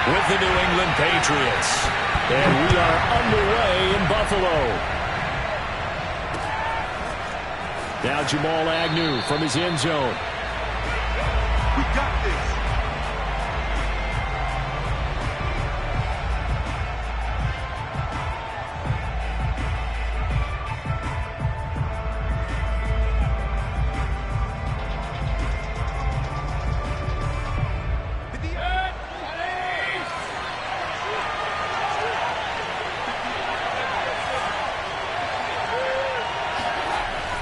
with the New England Patriots. And we are underway in Buffalo. Now Jamal Agnew from his end zone. We got this.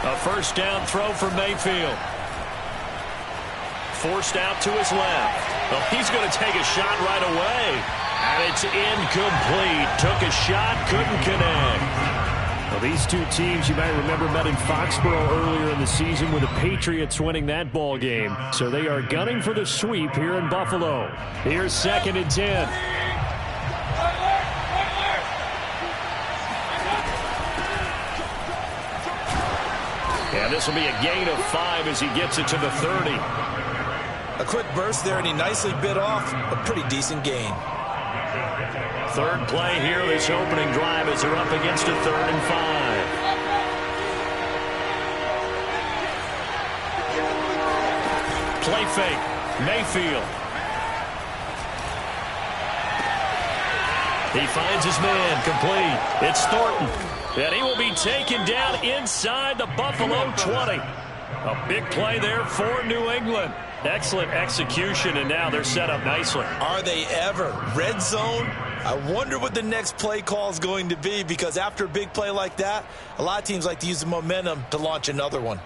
A first down throw for Mayfield. Forced out to his left. Well, he's going to take a shot right away. And it's incomplete. Took a shot, couldn't connect. Well, these two teams, you might remember, met in Foxborough earlier in the season with the Patriots winning that ball game. So they are gunning for the sweep here in Buffalo. Here's 2nd and 10. And this will be a gain of 5 as he gets it to the 30. A quick burst there, and he nicely bit off a pretty decent gain. Third play here, this opening drive as they're up against a 3rd and 5. Play fake, Mayfield. He finds his man, complete. It's Thornton. And he will be taken down inside the Buffalo 20. A big play there for New England. Excellent execution, and now they're set up nicely. Are they ever? Red zone? I wonder what the next play call is going to be, because after a big play like that, a lot of teams like to use the momentum to launch another one.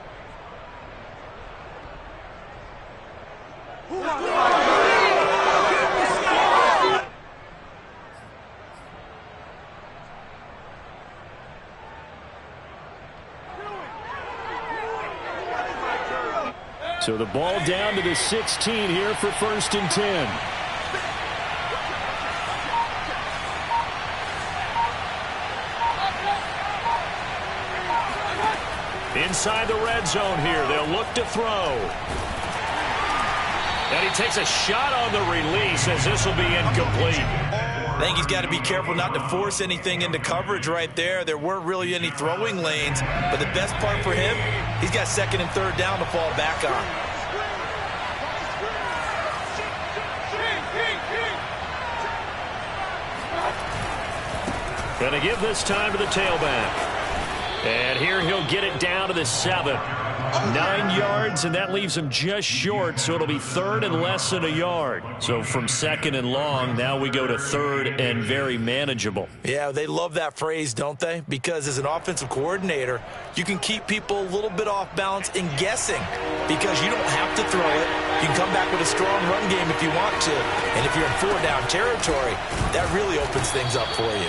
So the ball down to the 16 here for 1st and 10. Inside the red zone here, they'll look to throw. And he takes a shot on the release as this will be incomplete. I think he's got to be careful not to force anything into coverage right there. There weren't really any throwing lanes, but the best part for him, he's got 2nd and 3rd down to fall back on. Going to give this time to the tailback. And here he'll get it down to the 7. 9 yards, and that leaves him just short, so it'll be 3rd and less than a yard. So from 2nd and long, now we go to 3rd and very manageable. Yeah, they love that phrase, don't they? Because as an offensive coordinator, you can keep people a little bit off balance and guessing, because you don't have to throw it. You can come back with a strong run game if you want to. And if you're in 4-down territory, that really opens things up for you.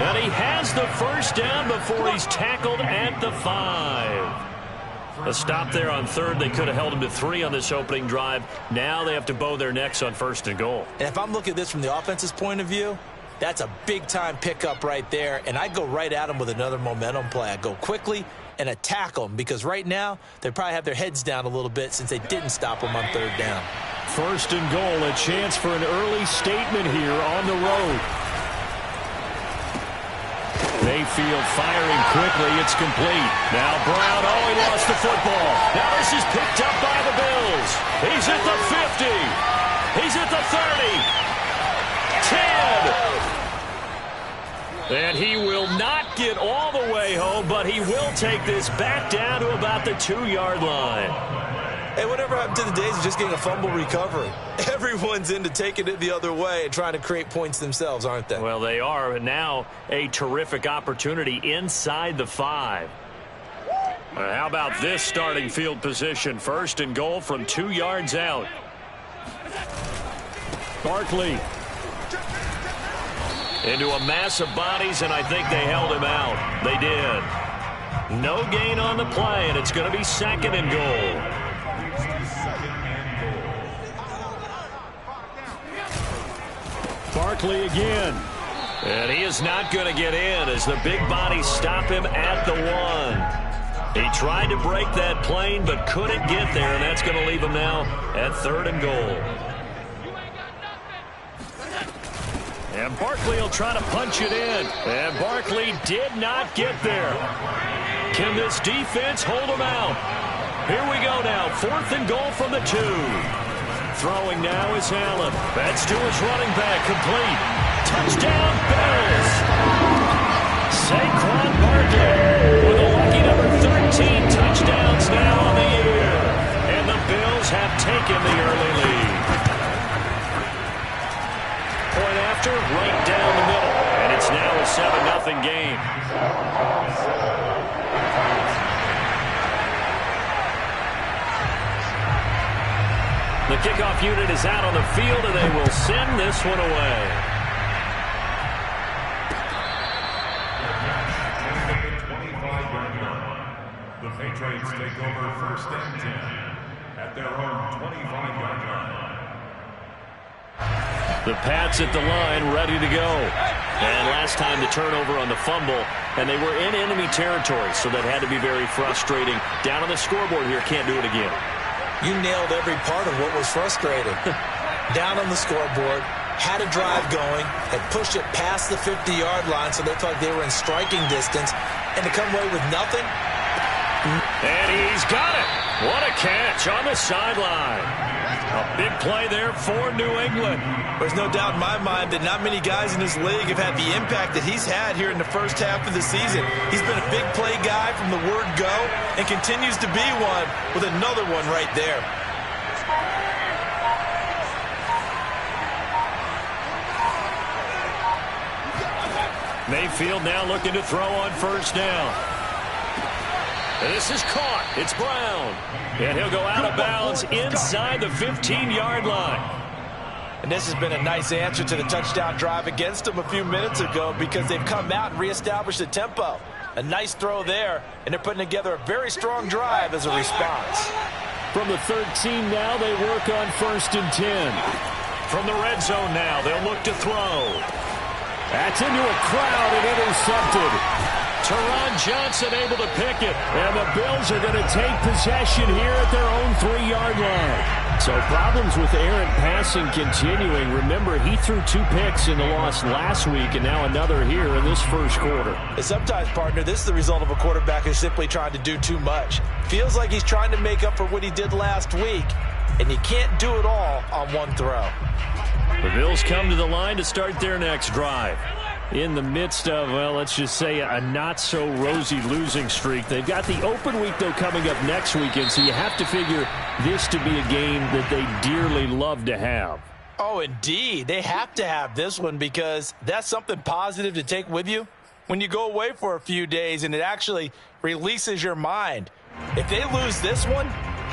And he has the first down before he's tackled at the 5. A stop there on 3rd. They could have held him to 3 on this opening drive. Now they have to bow their necks on 1st and goal. And if I'm looking at this from the offense's point of view, that's a big-time pickup right there. And I go right at him with another momentum play. I go quickly and attack them, because right now they probably have their heads down a little bit since they didn't stop them on 3rd down. 1st and goal, a chance for an early statement here on the road. Mayfield firing quickly. It's complete. Now Brown. Oh, he lost the football. Now this is picked up by the Bills. He's at the 50. He's at the 30. 10. And he will not get all the way home, but he will take this back down to about the 2-yard line. Hey, whatever happened to the days of just getting a fumble recovery? Everyone's into taking it the other way and trying to create points themselves, aren't they? Well, they are. And now a terrific opportunity inside the 5. How about this starting field position? 1st and goal from 2 yards out. Barkley. Into a mass of bodies, and I think they held him out. They did. No gain on the play, and it's going to be 2nd and goal. Barkley again. And he is not going to get in as the big bodies stop him at the 1. He tried to break that plane but couldn't get there, and that's going to leave him now at 3rd and goal. And Barkley will try to punch it in. And Barkley did not get there. Can this defense hold him out? Here we go now. 4th and goal from the 2. Throwing now is Allen. That's to his running back. Complete. Touchdown, Bills. Saquon Barkley with a lucky number 13 touchdowns now on the year. And the Bills have taken the early lead. Point after, right down the middle. And it's now a 7-0 game. The kickoff unit is out on the field, and they will send this one away. The Patriots take over 1st and 10 at their own 25-yard line. The Pats at the line, ready to go. And last time the turnover on the fumble, and they were in enemy territory, so that had to be very frustrating. Down on the scoreboard here, can't do it again. You nailed every part of what was frustrating. Down on the scoreboard, had a drive going, had pushed it past the 50-yard line so they thought they were in striking distance, and to come away with nothing. And he's got it. What a catch on the sideline. A big play there for New England. There's no doubt in my mind that not many guys in this league have had the impact that he's had here in the first half of the season. He's been a big play guy from the word go and continues to be one with another one right there. Mayfield now looking to throw on 1st down. This is caught. It's Brown. And he'll go out of bounds inside the 15-yard line. And this has been a nice answer to the touchdown drive against them a few minutes ago because they've come out and reestablished the tempo. A nice throw there, and they're putting together a very strong drive as a response. From the 13 now, they work on 1st and 10. From the red zone now, they'll look to throw. That's into a crowd and intercepted. Teron Johnson able to pick it. And the Bills are going to take possession here at their own 3-yard line. So problems with errant passing continuing. Remember, he threw 2 picks in the loss last week and now another here in this first quarter. And sometimes, partner, this is the result of a quarterback who's simply trying to do too much. Feels like he's trying to make up for what he did last week, and you can't do it all on one throw. The Bills come to the line to start their next drive. In the midst of, well, let's just say a not-so-rosy losing streak. They've got the open week, though, coming up next weekend, so you have to figure this to be a game that they dearly love to have. Oh, indeed. They have to have this one because that's something positive to take with you when you go away for a few days, and it actually releases your mind. If they lose this one,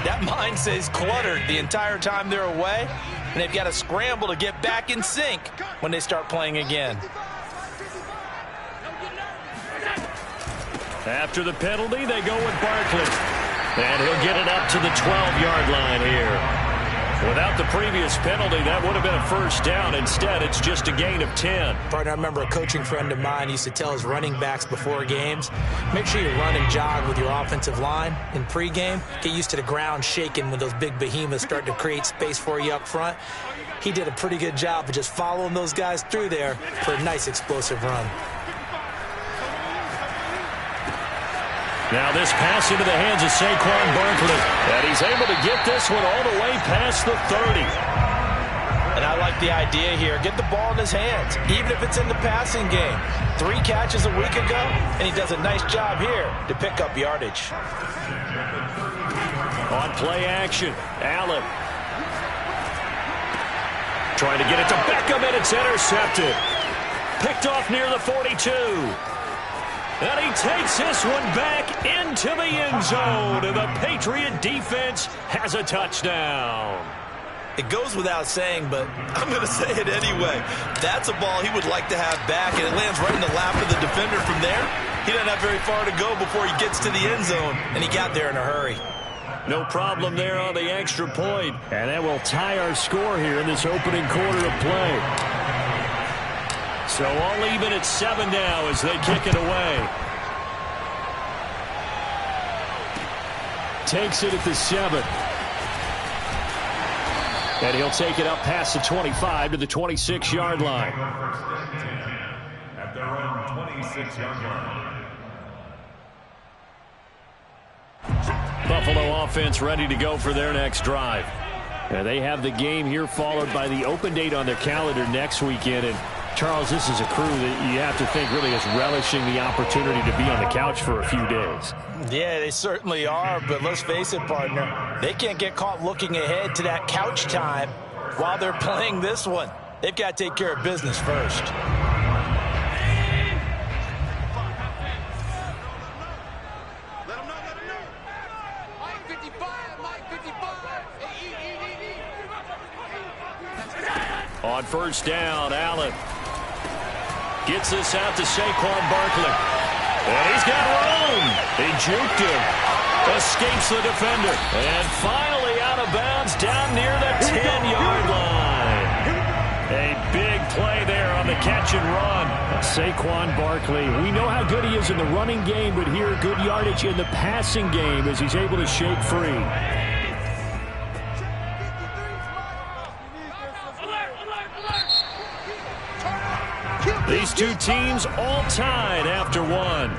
that mind stays cluttered the entire time they're away, and they've got to scramble to get back in sync when they start playing again. After the penalty, they go with Barkley. And he'll get it up to the 12-yard line here. Without the previous penalty, that would have been a 1st down. Instead, it's just a gain of 10. Partner, I remember a coaching friend of mine used to tell his running backs before games, make sure you run and jog with your offensive line in pregame. Get used to the ground shaking when those big behemoths start to create space for you up front. He did a pretty good job of just following those guys through there for a nice explosive run. Now this pass into the hands of Saquon Barkley. And he's able to get this one all the way past the 30. And I like the idea here. Get the ball in his hands, even if it's in the passing game. 3 catches a week ago, and he does a nice job here to pick up yardage. On play action, Allen. Trying to get it to Beckham, and it's intercepted. Picked off near the 42. And he takes this one back into the end zone. And the Patriot defense has a touchdown. It goes without saying, but I'm going to say it anyway. That's a ball he would like to have back, and it lands right in the lap of the defender from there. He doesn't have very far to go before he gets to the end zone, and he got there in a hurry. No problem there on the extra point. And that will tie our score here in this opening quarter of play. So all even at 7 now as they kick it away. Takes it at the 7. And he'll take it up past the 25 to the 26-yard line. First and 10 at their own 26-yard line. Buffalo offense ready to go for their next drive. They have the game here followed by the open date on their calendar next weekend. And Charles, this is a crew that you have to think really is relishing the opportunity to be on the couch for a few days. Yeah, they certainly are, but let's face it, partner. They can't get caught looking ahead to that couch time while they're playing this one. They've got to take care of business first. On first down, Allen gets this out to Saquon Barkley. And he's got room. He juked him. Escapes the defender. And finally out of bounds down near the 10-yard line. A big play there on the catch and run. Saquon Barkley, we know how good he is in the running game, but here good yardage in the passing game as he's able to shake free. These two teams all tied after one.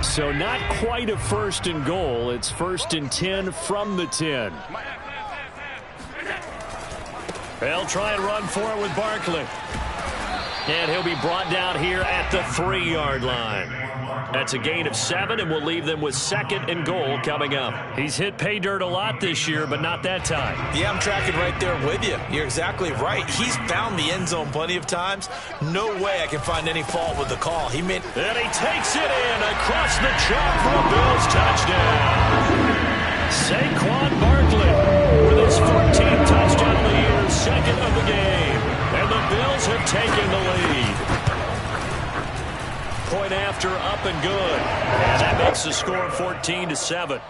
So not quite a first and goal. It's first and 10 from the 10. They'll try and run for it with Barkley. And he'll be brought down here at the 3-yard line. That's a gain of 7, and we'll leave them with second and goal coming up. He's hit pay dirt a lot this year, but not that time. Yeah, I'm tracking right there with you. You're exactly right. He's found the end zone plenty of times. No way I can find any fault with the call. And he takes it in across the chalk for a Bills touchdown. Saquon Barkley with his 14th touchdown of the year, second of the game. And the Bills have taken the lead. Point after, up and good. And that makes the score 14-7.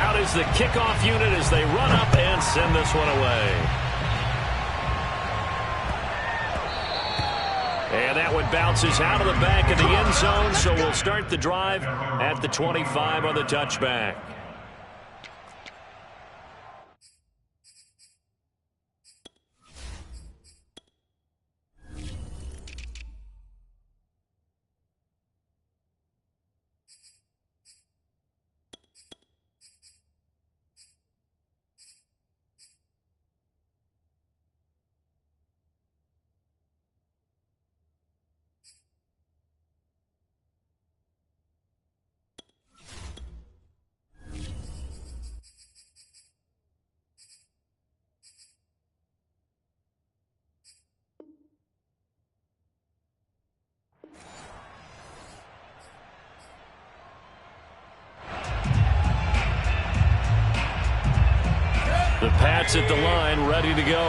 Out is the kickoff unit as they run up and send this one away. And that one bounces out of the back of the end zone, so we'll start the drive at the 25 on the touchback. The Pats at the line, ready to go.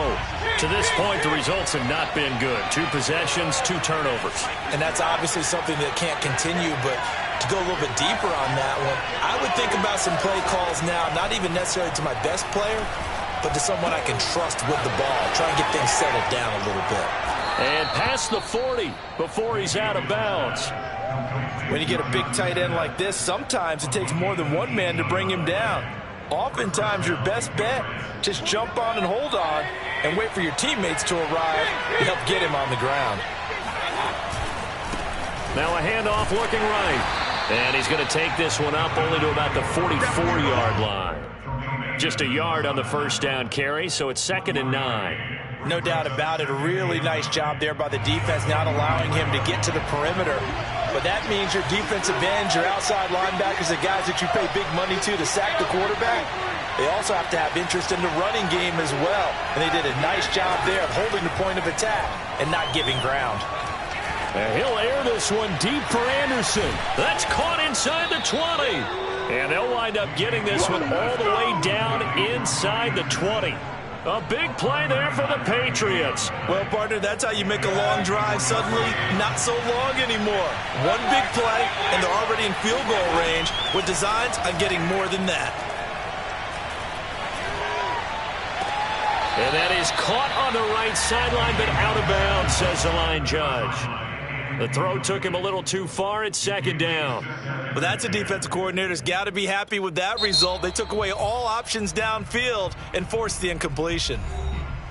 To this point, the results have not been good. 2 possessions, 2 turnovers. And that's obviously something that can't continue, but to go a little bit deeper on that one, I would think about some play calls now, not even necessarily to my best player, but to someone I can trust with the ball. Try and get things settled down a little bit. And past the 40 before he's out of bounds. When you get a big tight end like this, sometimes it takes more than one man to bring him down. Oftentimes, your best bet, just jump on and hold on and wait for your teammates to arrive to help get him on the ground. Now a handoff looking right. And he's going to take this one up only to about the 44-yard line. Just a yard on the first down carry, so it's 2nd and 9. No doubt about it. A really nice job there by the defense, not allowing him to get to the perimeter. But that means your defensive ends, your outside linebackers, the guys that you pay big money to sack the quarterback, they also have to have interest in the running game as well. And they did a nice job there of holding the point of attack and not giving ground. And he'll air this one deep for Anderson. That's caught inside the 20. And they'll wind up getting this one all the way down inside the 20. A big play there for the Patriots. Well, partner, that's how you make a long drive suddenly not so long anymore. One big play, and they're already in field goal range with designs on getting more than that. And that is caught on the right sideline, but out of bounds, says the line judge. The throw took him a little too far. It's second down. Well, that's a defensive coordinator's got to be happy with that result. They took away all options downfield and forced the incompletion.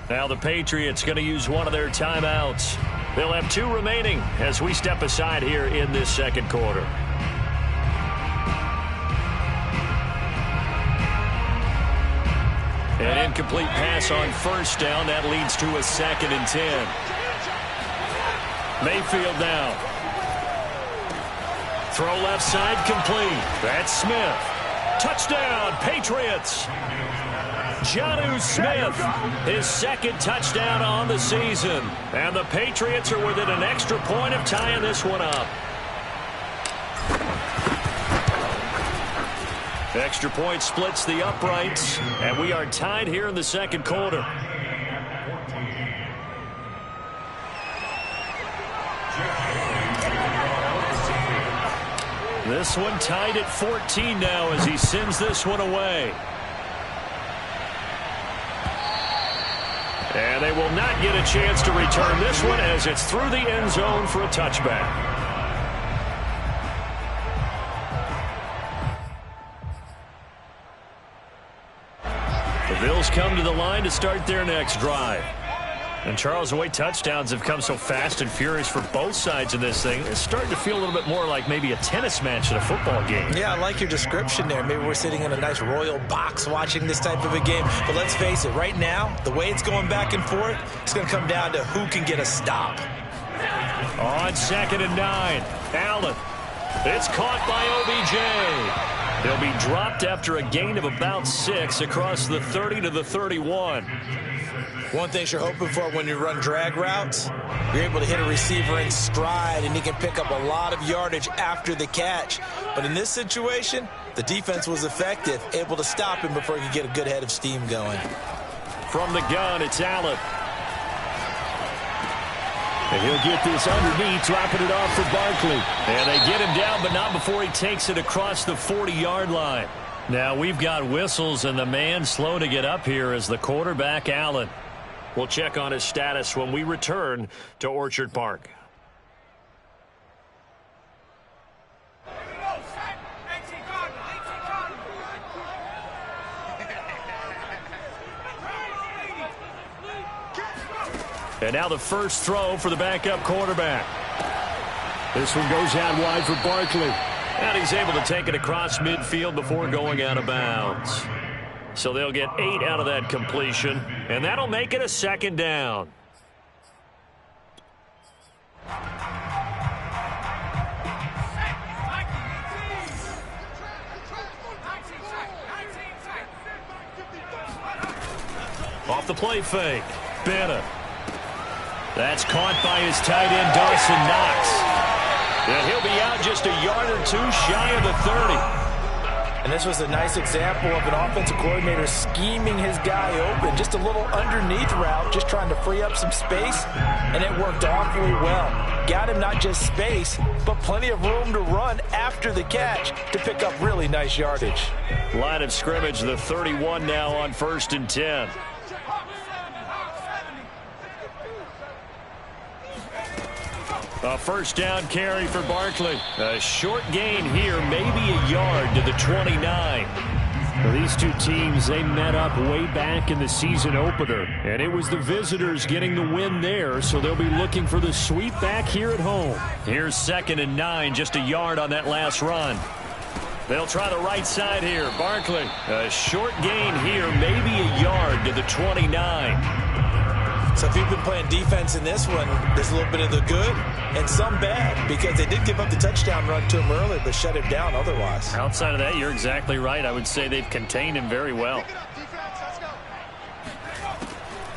Now the Patriots going to use one of their timeouts. They'll have 2 remaining as we step aside here in this second quarter. An incomplete pass on first down. That leads to a 2nd and 10. Mayfield now. Throw left side complete. That's Smith. Touchdown, Patriots. Jonnu Smith, his 2nd touchdown on the season. And the Patriots are within an extra point of tying this one up. Extra point splits the uprights, and we are tied here in the second quarter. This one tied at 14 now as he sends this one away. And they will not get a chance to return this one as it's through the end zone for a touchback. The Bills come to the line to start their next drive. And, Charles, the way touchdowns have come so fast and furious for both sides in this thing, it's starting to feel a little bit more like maybe a tennis match at a football game. Yeah, I like your description there. Maybe we're sitting in a nice royal box watching this type of a game. But let's face it, right now, the way it's going back and forth, it's going to come down to who can get a stop. On 2nd and 9, Allen. It's caught by OBJ. He'll be dropped after a gain of about 6 across the 30 to the 31. One thing you're hoping for when you run drag routes, you're able to hit a receiver in stride, and he can pick up a lot of yardage after the catch. But in this situation, the defense was effective, able to stop him before he could get a good head of steam going. From the gun, it's Allen. And he'll get this underneath, dropping it off for Barkley. And they get him down, but not before he takes it across the 40-yard line. Now we've got whistles, and the man slow to get up here is the quarterback, Allen. We'll check on his status when we return to Orchard Park. And now the first throw for the backup quarterback. This one goes out wide for Barkley. And he's able to take it across midfield before going out of bounds. So they'll get 8 out of that completion, and that'll make it a 2nd down. Off the play fake, Bennett. That's caught by his tight end, Dawson Knox. And he'll be out just a yard or 2 shy of the 30. And this was a nice example of an offensive coordinator scheming his guy open. Just a little underneath route, just trying to free up some space, and it worked awfully well. Got him not just space, but plenty of room to run after the catch to pick up really nice yardage. Line of scrimmage, the 31 now on 1st and 10. A first down carry for Barkley. A short gain here, maybe a yard to the 29. Well, these two teams, they met up way back in the season opener, and it was the visitors getting the win there, so they'll be looking for the sweep back here at home. Here's 2nd and 9, just a yard on that last run. They'll try the right side here. Barkley, a short gain here, maybe a yard to the 29. So if you've been playing defense in this one, there's a little bit of the good and some bad, because they did give up the touchdown run to him earlier, but shut him down otherwise. Outside of that, you're exactly right. I would say they've contained him very well.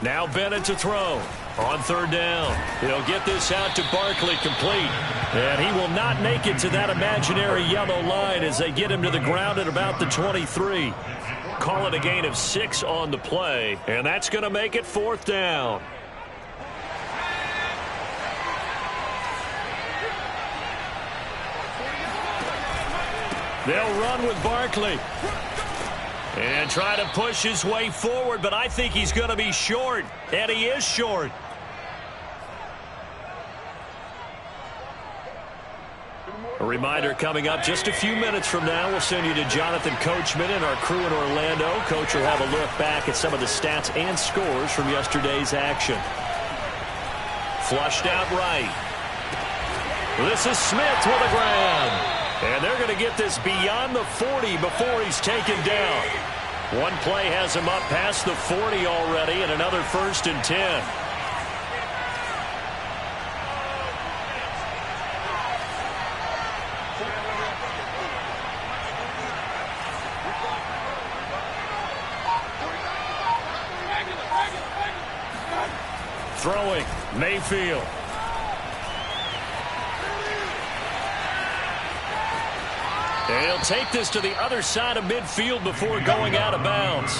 Now Bennett to throw on 3rd down. He'll get this out to Barkley, complete. And he will not make it to that imaginary yellow line as they get him to the ground at about the 23. Call it a gain of 6 on the play, and that's going to make it 4th down. They'll run with Barkley. And try to push his way forward, but I think he's going to be short. And he is short. A reminder coming up just a few minutes from now. We'll send you to Jonathan Coachman and our crew in Orlando. Coach will have a look back at some of the stats and scores from yesterday's action. Flushed out right. This is Smith with a grab. And they're going to get this beyond the 40 before he's taken down. One play has him up past the 40 already, and another 1st and 10. Throwing, Mayfield. And he'll take this to the other side of midfield before going out of bounds.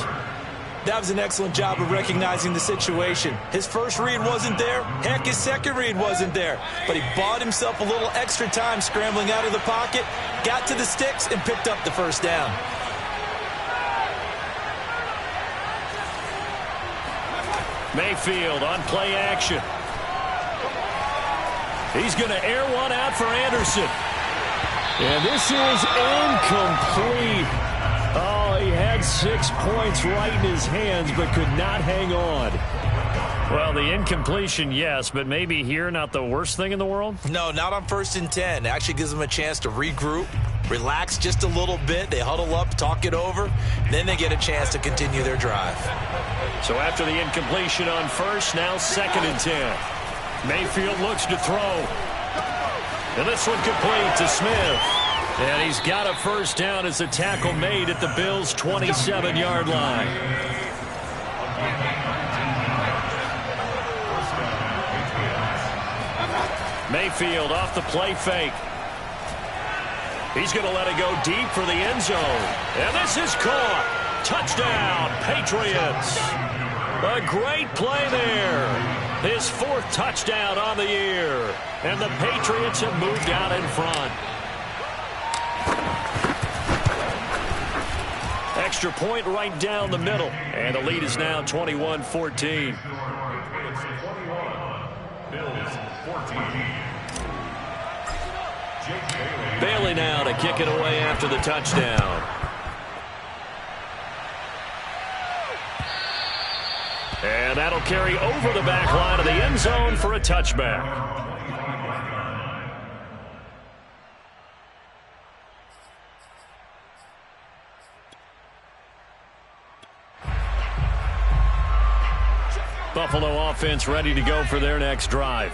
That was an excellent job of recognizing the situation. His first read wasn't there. Heck, his second read wasn't there. But he bought himself a little extra time scrambling out of the pocket, got to the sticks, and picked up the first down. Mayfield on play action. He's going to air one out for Anderson. And this is incomplete. Oh, he had 6 points right in his hands, but could not hang on. Well, the incompletion, yes, but maybe here not the worst thing in the world? No, not on 1st and 10. It actually gives them a chance to regroup, relax just a little bit. They huddle up, talk it over. Then they get a chance to continue their drive. So after the incompletion on 1st, now 2nd and 10. Mayfield looks to throw. And this one complete to Smith. And he's got a 1st down as the tackle made at the Bills' 27-yard line. Mayfield off the play fake. He's going to let it go deep for the end zone. And this is caught. Touchdown, Patriots. A great play there. His 4th touchdown on the year. And the Patriots have moved out in front. Extra point right down the middle. And the lead is now 21-14. Bailey now to kick it away after the touchdown. And that'll carry over the back line of the end zone for a touchback. Buffalo offense ready to go for their next drive.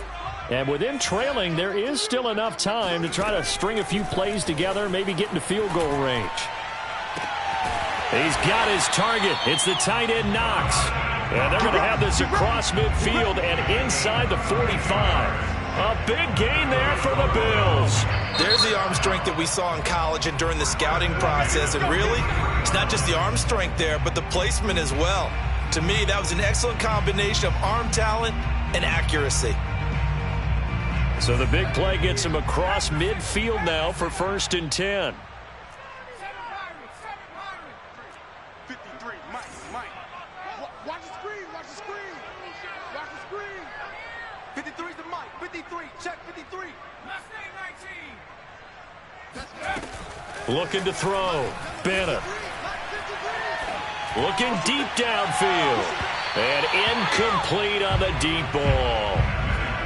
And with them trailing, there is still enough time to try to string a few plays together, maybe get into field goal range. He's got his target. It's the tight end Knox. And they're going to have this across midfield and inside the 45. A big gain there for the Bills. There's the arm strength that we saw in college and during the scouting process. And really, it's not just the arm strength there, but the placement as well. To me, that was an excellent combination of arm talent and accuracy. So the big play gets him across midfield now for 1st and 10. 53, Mike. Watch the screen, watch the screen. Watch the screen. 53 is the Mike. 53, check 53. Looking to throw. Bennett. Looking deep downfield. And incomplete on the deep ball.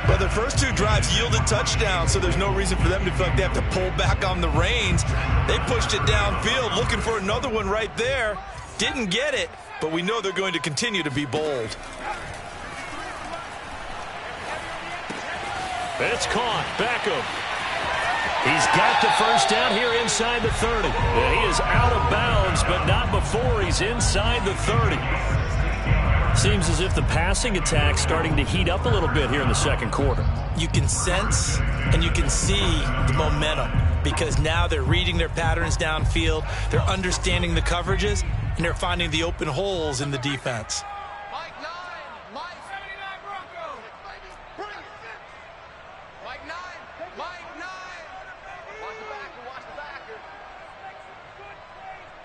But their first 2 drives yielded touchdowns, so there's no reason for them to feel like they have to pull back on the reins. They pushed it downfield, looking for another one right there. Didn't get it, but we know they're going to continue to be bold. It's caught. Beckham. He's got the 1st down here inside the 30. And he is out of bounds, but not before he's inside the 30. Seems as if the passing attack's starting to heat up a little bit here in the 2nd quarter. You can sense and you can see the momentum because now they're reading their patterns downfield, they're understanding the coverages, and they're finding the open holes in the defense. Mike 9, Mike 79 Broncos. Bring it. Mike 9, Mike 9. Watch the backer, watch the backer.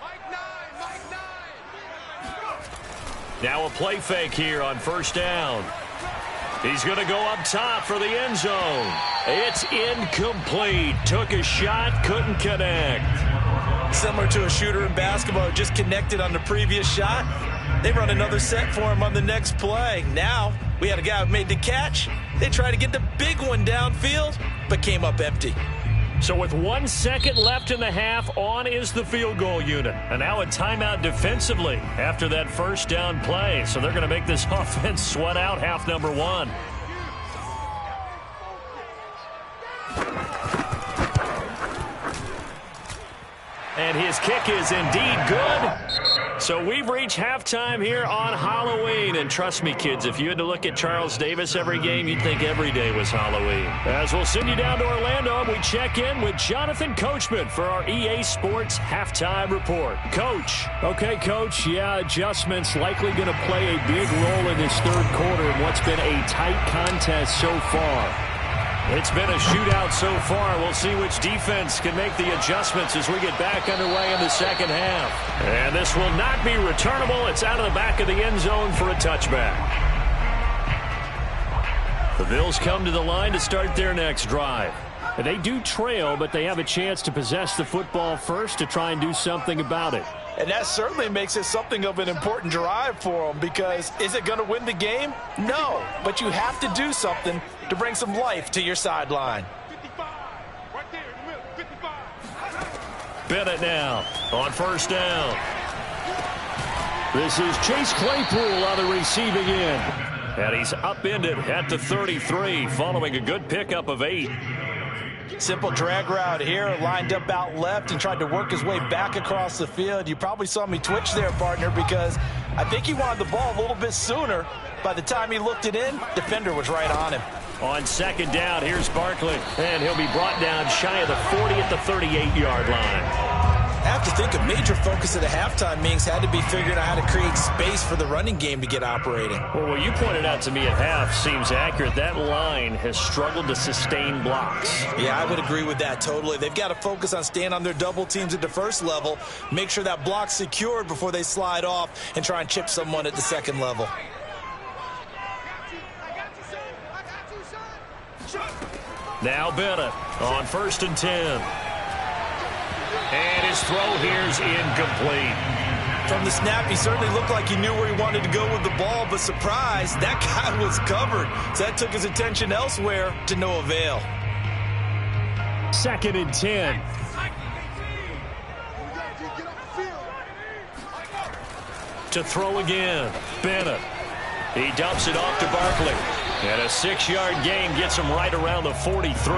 Mike 9, Mike 9. Now a play fake here on first down. He's going to go up top for the end zone. It's incomplete. Took a shot, couldn't connect. Similar to a shooter in basketball, just connected on the previous shot. They run another set for him on the next play. Now, we had a guy who made the catch. They tried to get the big one downfield, but came up empty. So with 1 second left in the half, on is the field goal unit. And now a timeout defensively after that first down play. So they're going to make this offense sweat out half number one. And his kick is indeed good. So we've reached halftime here on Halloween. And trust me, kids, if you had to look at Charles Davis every game, you'd think every day was Halloween. As we'll send you down to Orlando, we check in with Jonathan Coachman for our EA Sports Halftime Report. Coach. Okay, Coach, yeah, adjustments likely going to play a big role in this third quarter in what's been a tight contest so far. It's been a shootout so far. We'll see which defense can make the adjustments as we get back underway in the second half. And this will not be returnable. It's out of the back of the end zone for a touchback. The Bills come to the line to start their next drive. And they do trail, but they have a chance to possess the football first to try and do something about it. And that certainly makes it something of an important drive for them, because is it going to win the game? No, but you have to do something to bring some life to your sideline. 55, right there in the middle, 55. Bennett now on first down. This is Chase Claypool on the receiving end. And he's upended at the 33 following a good pickup of 8. Simple drag route here, lined up out left and tried to work his way back across the field. You probably saw me twitch there, partner, because I think he wanted the ball a little bit sooner. By the time he looked it in, defender was right on him. On second down, here's Barkley, and he'll be brought down shy of the 40 at the 38-yard line. I have to think a major focus of the halftime meetings had to be figuring out how to create space for the running game to get operating. Well, what you pointed out to me at half seems accurate. That line has struggled to sustain blocks. Yeah, I would agree with that totally. They've got to focus on staying on their double teams at the first level, make sure that block's secured before they slide off and try and chip someone at the second level. Now Bennett on first and 10. And his throw here's incomplete. From the snap, he certainly looked like he knew where he wanted to go with the ball, but surprise, that guy was covered. So that took his attention elsewhere to no avail. Second and 10. To throw again, Bennett. He dumps it off to Barkley. And a 6-yard gain gets him right around the 43.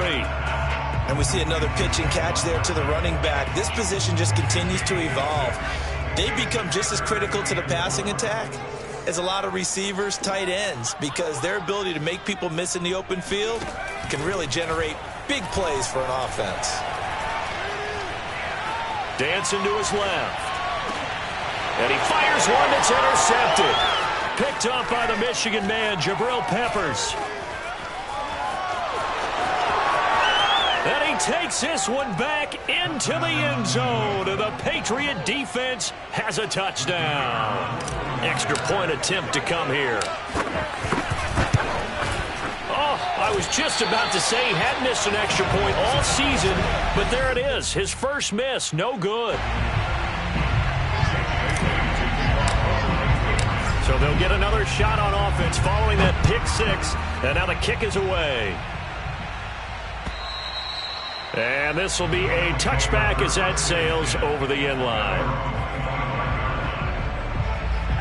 And we see another pitch and catch there to the running back. This position just continues to evolve. They become just as critical to the passing attack as a lot of receivers, tight ends, because their ability to make people miss in the open field can really generate big plays for an offense. Dancing to his left. And he fires one that's intercepted. Picked up by the Michigan man, Jabril Peppers. And he takes this one back into the end zone. And the Patriot defense has a touchdown. Extra point attempt to come here. Oh, I was just about to say he hadn't missed an extra point all season, but there it is. His first miss, no good. So they'll get another shot on offense following that pick six. And now the kick is away. And this will be a touchback as that sails over the end line.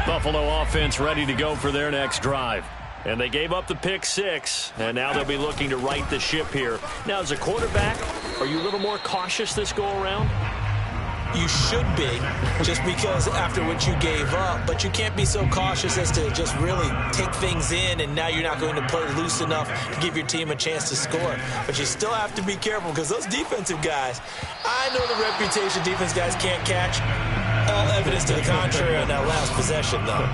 Buffalo offense ready to go for their next drive. And they gave up the pick six, and now they'll be looking to right the ship here. Now, as a quarterback, are you a little more cautious this go-around? You should be, just because after what you gave up, but you can't be so cautious as to just really take things in, and now you're not going to play loose enough to give your team a chance to score. But you still have to be careful, because those defensive guys, I know the reputation defense guys can't catch. All evidence to the contrary on that last possession, though.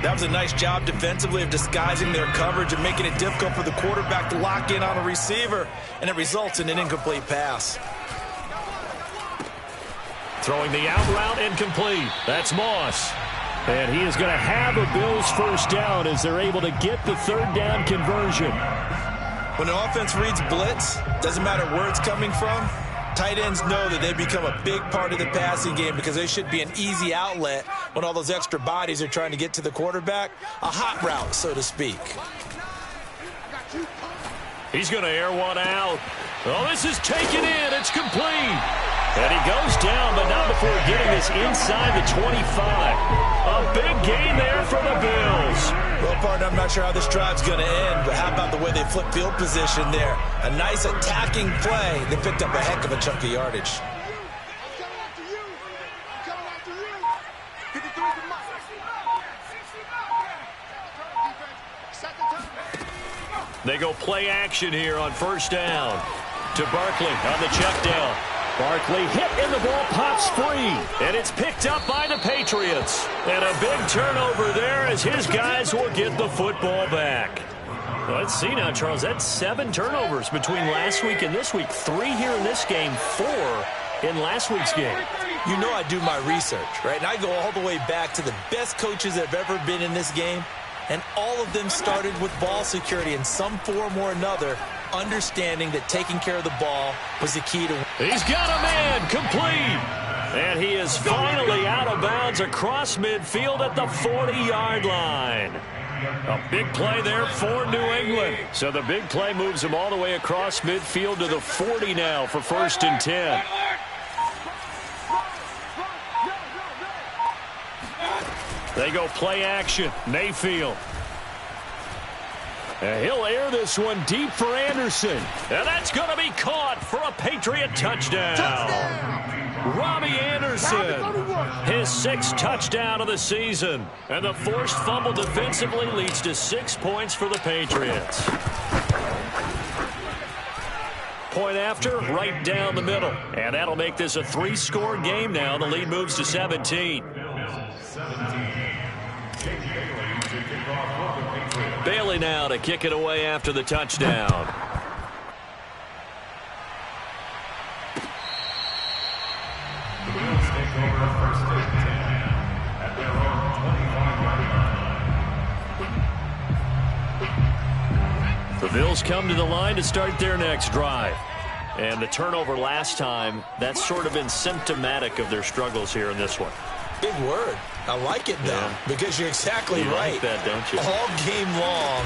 That was a nice job defensively of disguising their coverage and making it difficult for the quarterback to lock in on a receiver, and it results in an incomplete pass. Throwing the out route incomplete. That's Moss. And he is going to have a Bills first down as they're able to get the third down conversion. When an offense reads blitz, doesn't matter where it's coming from, tight ends know that they become a big part of the passing game because they should be an easy outlet when all those extra bodies are trying to get to the quarterback. A hot route, so to speak. He's going to air one out. Oh, this is taken in. It's complete. And he goes down, but not before getting this inside the 25. A big gain there for the Bills. Well, partner, I'm not sure how this drive's going to end, but how about the way they flip field position there? A nice attacking play. They picked up a heck of a chunk of yardage. They go play action here on first down. To Barkley on the check down. Barkley hit and the ball pops free. And it's picked up by the Patriots. And a big turnover there as his guys will get the football back. Let's see now, Charles. That's 7 turnovers between last week and this week. 3 here in this game, 4 in last week's game. You know I do my research, right? And I go all the way back to the best coaches that have ever been in this game. And all of them started with ball security in some form or another, understanding that taking care of the ball was the key to win. He's got a man complete. And he is finally out of bounds across midfield at the 40-yard line. A big play there for New England. So the big play moves him all the way across midfield to the 40 now for 1st and 10. They go play action. Mayfield. And he'll air this one deep for Anderson. And that's going to be caught for a Patriot touchdown. Robbie Anderson, his 6th touchdown of the season. And the forced fumble defensively leads to 6 points for the Patriots. Point after, right down the middle. And that'll make this a 3-score game now. The lead moves to 17. Bailey now to kick it away after the touchdown. The Bills take over 1st and 10 at their own 25-yard line. The Bills come to the line to start their next drive. And the turnover last time, that's sort of been symptomatic of their struggles here in this one. Big word. I like it, though, because you're exactly right. Like that, don't you? All game long,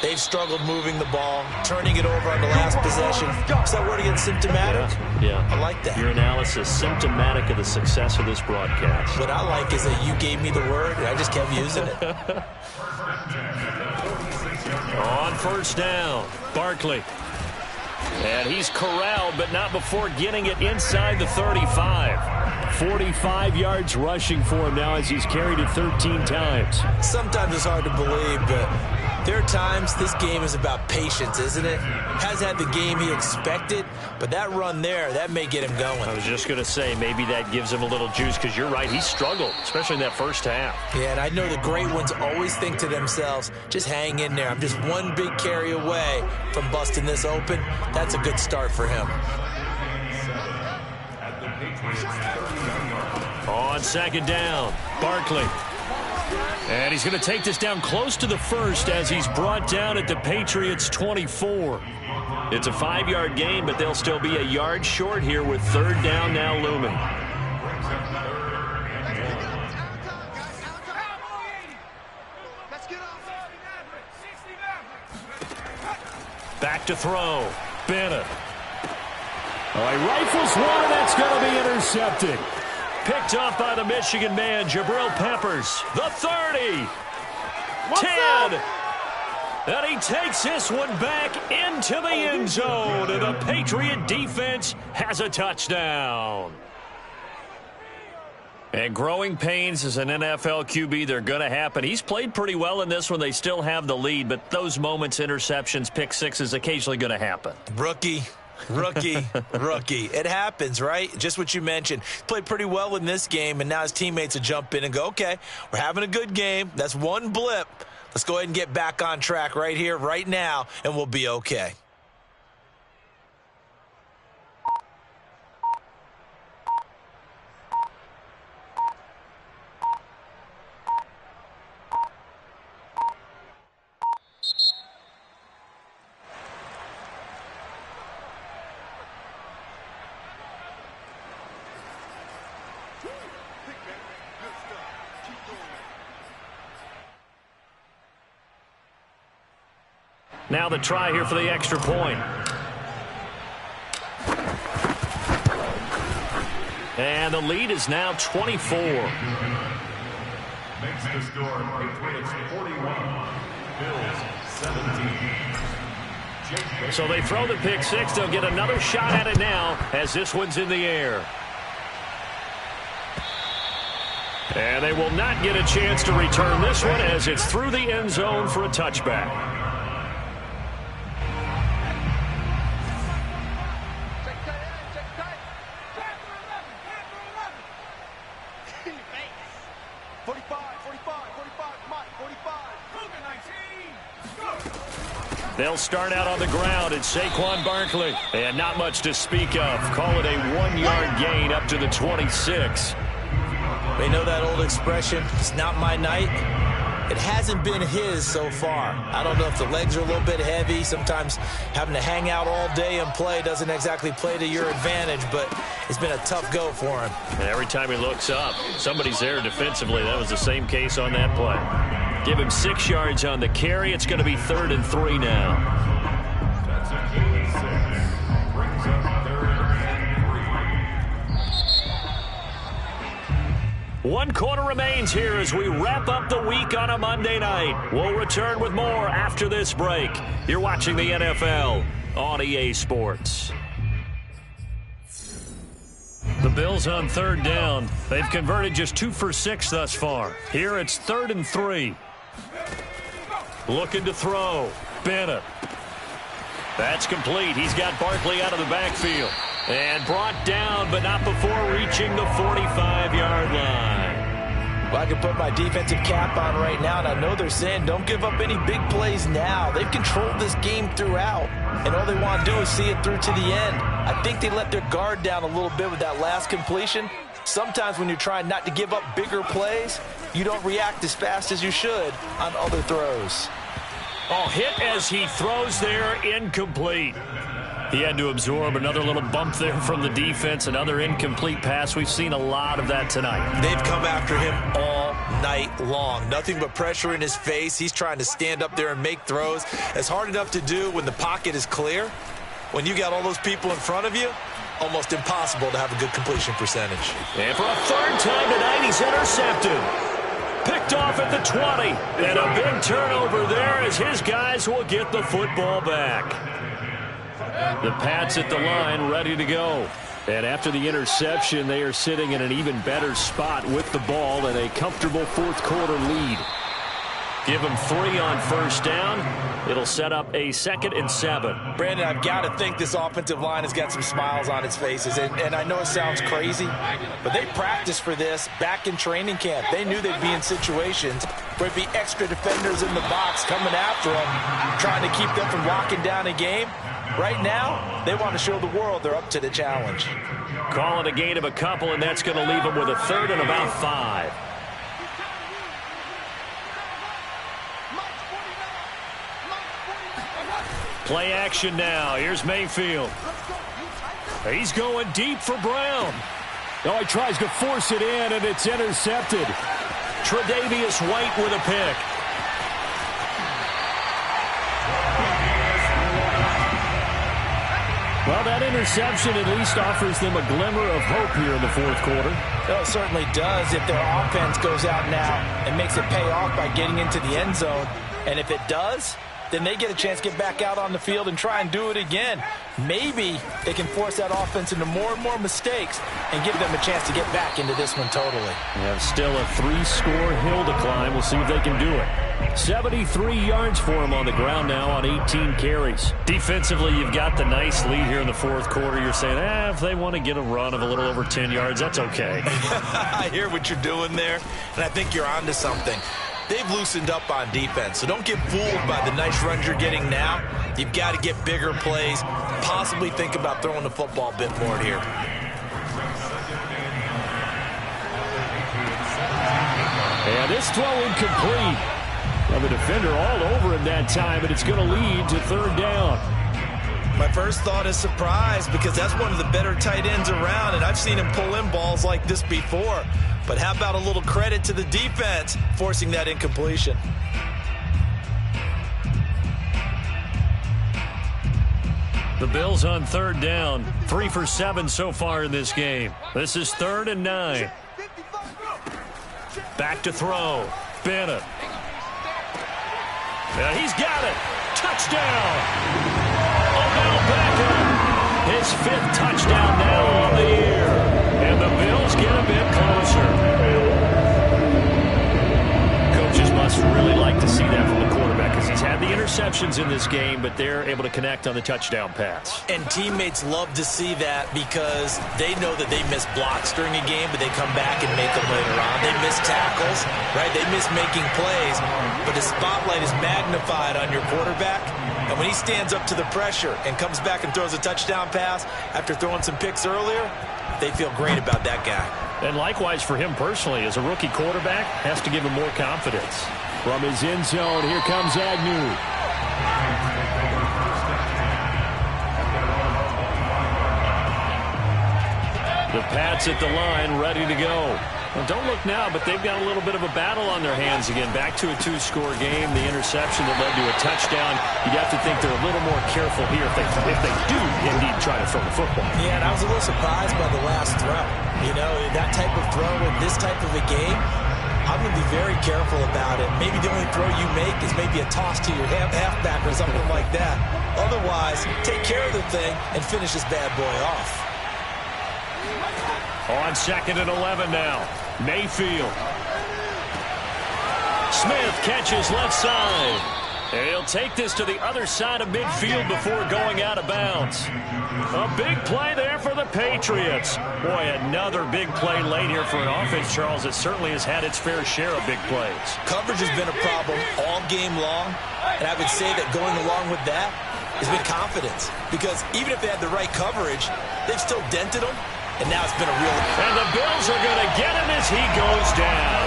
they've struggled moving the ball, turning it over on the last possession. Is that word again, symptomatic? Yeah. I like that. Your analysis, symptomatic of the success of this broadcast. What I like is that you gave me the word, and I just kept using it. On first down, Barkley. And he's corralled, but not before getting it inside the 35. 45 yards rushing for him now as he's carried it 13 times. Sometimes it's hard to believe, but there are times this game is about patience, isn't it? Has had the game he expected, but that run there, that may get him going. I was just going to say, maybe that gives him a little juice, because you're right, he struggled, especially in that first half. Yeah, and I know the great ones always think to themselves, just hang in there. I'm just one big carry away from busting this open. That's a good start for him. On second down, Barkley. And he's going to take this down close to the first as he's brought down at the Patriots' 24. It's a 5-yard gain, but they'll still be a yard short here with third down now looming. Back to throw. Bennett. Oh, he rifles one, and that's going to be intercepted. Picked up by the Michigan man, Jabril Peppers. The 30. 10. And he takes this one back into the end zone. And the Patriot defense has a touchdown. And growing pains as an NFL QB, they're going to happen. He's played pretty well in this one. They still have the lead, but those moments, interceptions, pick sixes, occasionally going to happen. Rookie. It happens, right? Just what you mentioned. Played pretty well in this game, and now his teammates will jump in and go, okay, we're having a good game. That's one blip. Let's go ahead and get back on track right here, right now, and we'll be okay. Now the try here for the extra point. And the lead is now 24. Makes the score Patriots 41, Bills 17. So they throw the pick six. They'll get another shot at it now as this one's in the air. And they will not get a chance to return this one as it's through the end zone for a touchback. They'll start out on the ground. It's Saquon Barkley. And not much to speak of. Call it a 1-yard gain up to the 26. They know that old expression, it's not my night. It hasn't been his so far. I don't know if the legs are a little bit heavy. Sometimes having to hang out all day and play doesn't exactly play to your advantage, but it's been a tough go for him. And every time he looks up, somebody's there defensively. That was the same case on that play. Give him 6 yards on the carry. It's going to be 3rd and 3 now. That's a gain of 6. Brings up 3rd and 3. 1 quarter remains here as we wrap up the week on a Monday night. We'll return with more after this break. You're watching the NFL on EA Sports. The Bills on 3rd down. They've converted just 2 for 6 thus far. Here it's 3rd and 3. Looking to throw. Bennett. That's complete. He's got Barkley out of the backfield. And brought down, but not before reaching the 45-yard line. Well, I can put my defensive cap on right now, and I know they're saying don't give up any big plays now. They've controlled this game throughout, and all they want to do is see it through to the end. I think they let their guard down a little bit with that last completion. Sometimes when you're trying not to give up bigger plays, you don't react as fast as you should on other throws. Oh, hit as he throws there, incomplete. He had to absorb another little bump there from the defense, another incomplete pass. We've seen a lot of that tonight. They've come after him all night long. Nothing but pressure in his face. He's trying to stand up there and make throws. It's hard enough to do when the pocket is clear. When you got all those people in front of you, almost impossible to have a good completion percentage. And for a 3rd time tonight, he's intercepted. Picked off at the 20. And a big turnover there as his guys will get the football back. The Pats at the line, ready to go. And after the interception, they are sitting in an even better spot with the ball and a comfortable 4th quarter lead. Give them 3 on 1st down. It'll set up a 2nd and 7. Brandon, I've got to think this offensive line has got some smiles on its faces. And I know it sounds crazy, but they practiced for this back in training camp. They knew they'd be in situations where it'd be extra defenders in the box coming after them, trying to keep them from locking down a game. Right now, they want to show the world they're up to the challenge. Call it a gain of a couple, and that's going to leave them with a 3rd and about 5. Play action now. Here's Mayfield. He's going deep for Brown. Oh, he tries to force it in, and it's intercepted. Tre'Davious White with a pick. Well, that interception at least offers them a glimmer of hope here in the 4th quarter. Well, it certainly does if their offense goes out now and makes it pay off by getting into the end zone. And if it does, then they get a chance to get back out on the field and try and do it again. Maybe they can force that offense into more and more mistakes and give them a chance to get back into this one totally. Yeah, still a 3-score hill to climb. We'll see if they can do it. 73 yards for him on the ground now on 18 carries. Defensively, you've got the nice lead here in the 4th quarter. You're saying, if they want to get a run of a little over 10 yards, that's okay. I hear what you're doing there, and I think you're onto something. They've loosened up on defense, so don't get fooled by the nice runs you're getting now. You've got to get bigger plays, possibly think about throwing the football a bit more here. And this throw incomplete. Well, the defender all over him that time, but it's going to lead to 3rd down. My first thought is surprise because that's one of the better tight ends around, and I've seen him pull in balls like this before. But how about a little credit to the defense forcing that incompletion? The Bills on third down. 3 for 7 so far in this game. This is 3rd and 9. Back to throw. Bennett. And he's got it. Touchdown. Odell Beckham. His 5th touchdown now on the year. And the Bills get a bit closer. Coaches must really like to see that from the quarterback because he's had the interceptions in this game, but they're able to connect on the touchdown pass. And teammates love to see that because they know that they miss blocks during a game, but they come back and make them later on. They miss tackles, right? They miss making plays, but the spotlight is magnified on your quarterback. And when he stands up to the pressure and comes back and throws a touchdown pass after throwing some picks earlier, they feel great about that guy. And likewise for him personally, as a rookie quarterback, has to give him more confidence. From his end zone, here comes Agnew. The Pats at the line, ready to go. Well, don't look now, but they've got a little bit of a battle on their hands again. Back to a 2-score game. The interception that led to a touchdown. You'd have to think they're a little more careful here if they do indeed try to throw the football. Yeah, and I was a little surprised by the last throw. You know, that type of throw in this type of a game, I'm going to be very careful about it. Maybe the only throw you make is maybe a toss to your halfback or something like that. Otherwise, take care of the thing and finish this bad boy off. On 2nd and 11 now. Mayfield. Smith catches left side. And he'll take this to the other side of midfield before going out of bounds. A big play there for the Patriots. Boy, another big play late here for an offense, Charles, that certainly has had its fair share of big plays. Coverage has been a problem all game long, and I would say that going along with that has been confidence. Because even if they had the right coverage, they've still dented them, and now it's been a real... And the Bills are going to get him as he goes down.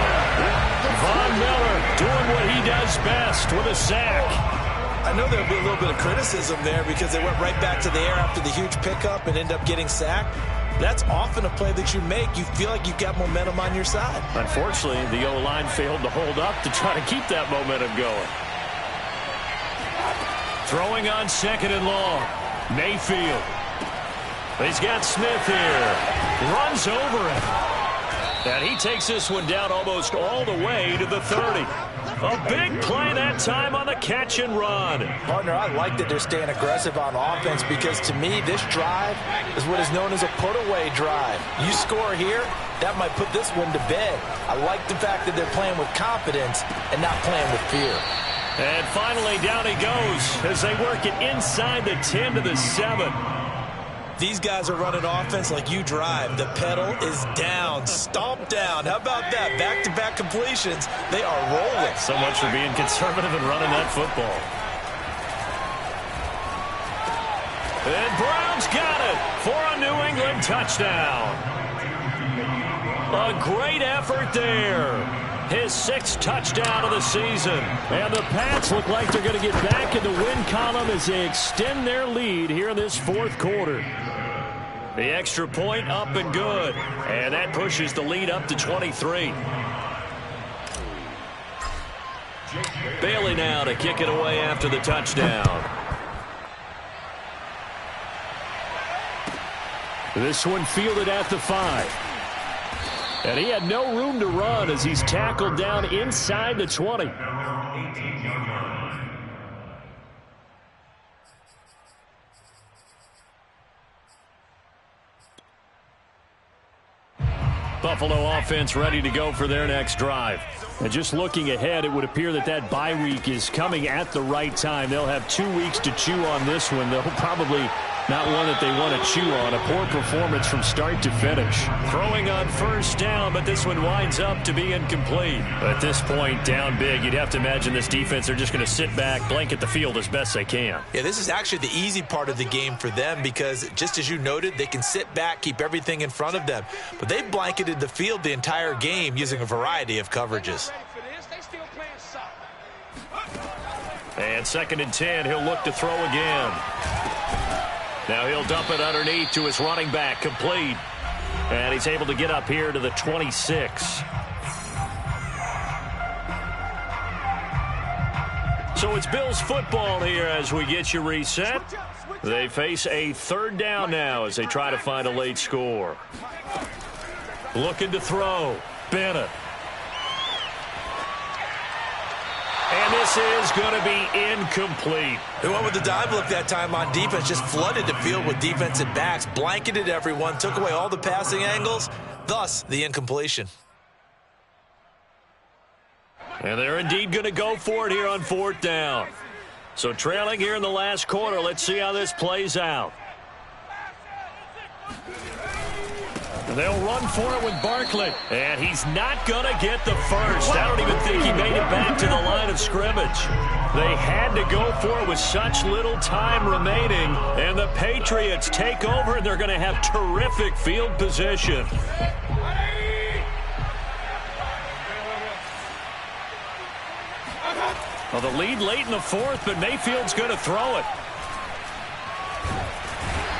Von Miller doing what he does best with a sack. I know there'll be a little bit of criticism there because they went right back to the air after the huge pickup and end up getting sacked. That's often a play that you make. You feel like you've got momentum on your side. Unfortunately, the O-line failed to hold up to try to keep that momentum going. Throwing on 2nd and long. Mayfield. He's got Smith here. Runs over him. And he takes this one down almost all the way to the 30. A big play that time on the catch and run. Partner, I like that they're staying aggressive on offense because to me, this drive is what is known as a put-away drive. You score here, that might put this one to bed. I like the fact that they're playing with confidence and not playing with fear. And finally, down he goes as they work it inside the 10 to the 7. These guys are running offense like you drive. The pedal is down, stomped down. How about that? Back-to-back completions. They are rolling. So much for being conservative and running that football. And Brown's got it for a New England touchdown. A great effort there. His 6th touchdown of the season. And the Pats look like they're going to get back in the win column as they extend their lead here in this 4th quarter. The extra point up and good. And that pushes the lead up to 23. Bailey now to kick it away after the touchdown. This one fielded at the 5. And he had no room to run as he's tackled down inside the 20. Buffalo offense ready to go for their next drive. And just looking ahead, it would appear that that bye week is coming at the right time. They'll have 2 weeks to chew on this one. They'll probably not one that they want to chew on. A poor performance from start to finish. Throwing on 1st down, but this one winds up to be incomplete. At this point, down big, you'd have to imagine this defense are just going to sit back, blanket the field as best they can. Yeah, this is actually the easy part of the game for them because, just as you noted, they can sit back, keep everything in front of them. But they blanketed the field the entire game using a variety of coverages. And 2nd and 10, he'll look to throw again. Now he'll dump it underneath to his running back, complete. And he's able to get up here to the 26. So it's Bills football here as we get you reset. They face a third down now as they try to find a late score. Looking to throw. Bennett. And this is going to be incomplete. They went with the dive look that time on defense, just flooded the field with defensive backs, blanketed everyone, took away all the passing angles, thus the incompletion. And they're indeed going to go for it here on fourth down. So trailing here in the last quarter, let's see how this plays out. They'll run for it with Barkley. And he's not going to get the first. I don't even think he made it back to the line of scrimmage. They had to go for it with such little time remaining. And the Patriots take over, and they're going to have terrific field position. Well, the lead late in the fourth, but Mayfield's going to throw it.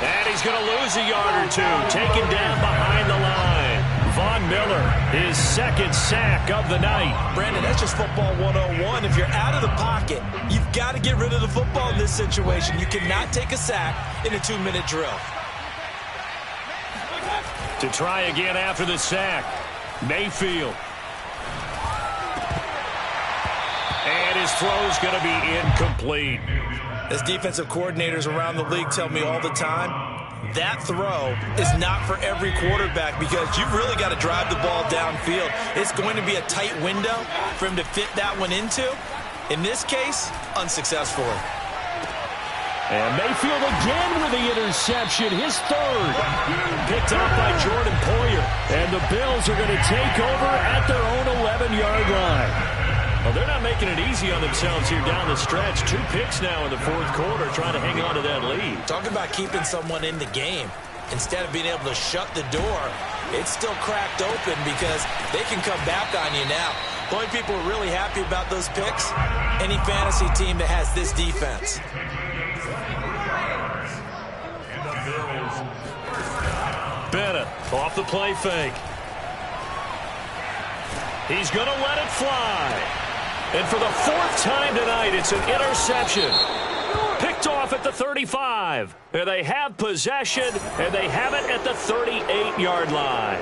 And he's going to lose a yard or two, taken down behind the line. Von Miller, his second sack of the night. Brandon, that's just football 101. If you're out of the pocket, you've got to get rid of the football in this situation. You cannot take a sack in a 2-minute drill. To try again after the sack, Mayfield. And his throw's going to be incomplete. As defensive coordinators around the league tell me all the time, that throw is not for every quarterback because you've really got to drive the ball downfield. It's going to be a tight window for him to fit that one into. In this case, unsuccessfully. And Mayfield again with the interception, his third. Picked off by Jordan Poyer. And the Bills are going to take over at their own 11-yard line. Well, they're not making it easy on themselves here down the stretch. 2 picks now in the fourth quarter trying to hang on to that lead. Talking about keeping someone in the game. Instead of being able to shut the door, it's still cracked open because they can come back on you now. The only people who are really happy about those picks, any fantasy team that has this defense. Bennett off the play fake. He's going to let it fly. And for the fourth time tonight, it's an interception. Picked off at the 35. And they have possession, and they have it at the 38-yard line.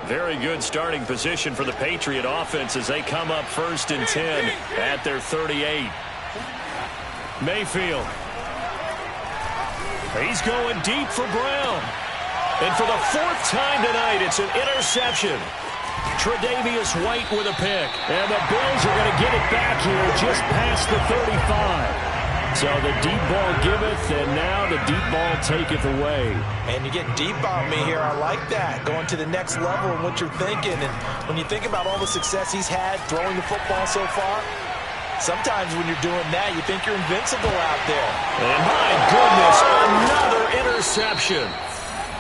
Very good starting position for the Patriot offense as they come up 1st and 10 at their 38. Mayfield. He's going deep for Brown. And for the fourth time tonight, it's an interception. Tre'Davious White with a pick. And the Bills are going to get it back here just past the 35. So the deep ball giveth, and now the deep ball taketh away. And you get deep on me here. I like that. Going to the next level and what you're thinking. And when you think about all the success he's had throwing the football so far, sometimes when you're doing that, you think you're invincible out there. And my goodness, another interception.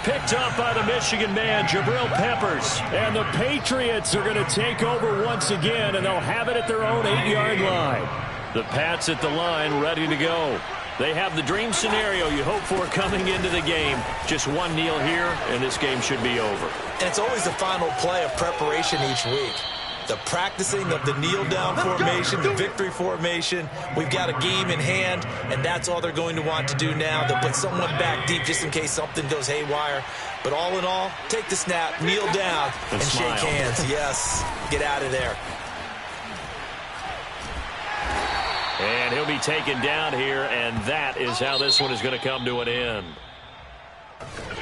Picked up by the Michigan man, Jabril Peppers. And the Patriots are going to take over once again, and they'll have it at their own 8-yard line. The Pats at the line, ready to go. They have the dream scenario you hope for coming into the game. Just one kneel here, and this game should be over. And it's always the final play of preparation each week. The practicing of the kneel-down formation, the victory formation. We've got a game in hand, and that's all they're going to want to do now. They'll put someone back deep just in case something goes haywire. But all in all, take the snap, kneel down, and shake hands. Yes, get out of there. And he'll be taken down here, and that is how this one is going to come to an end.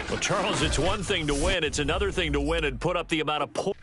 Well, Charles, it's one thing to win. It's another thing to win and put up the amount of points.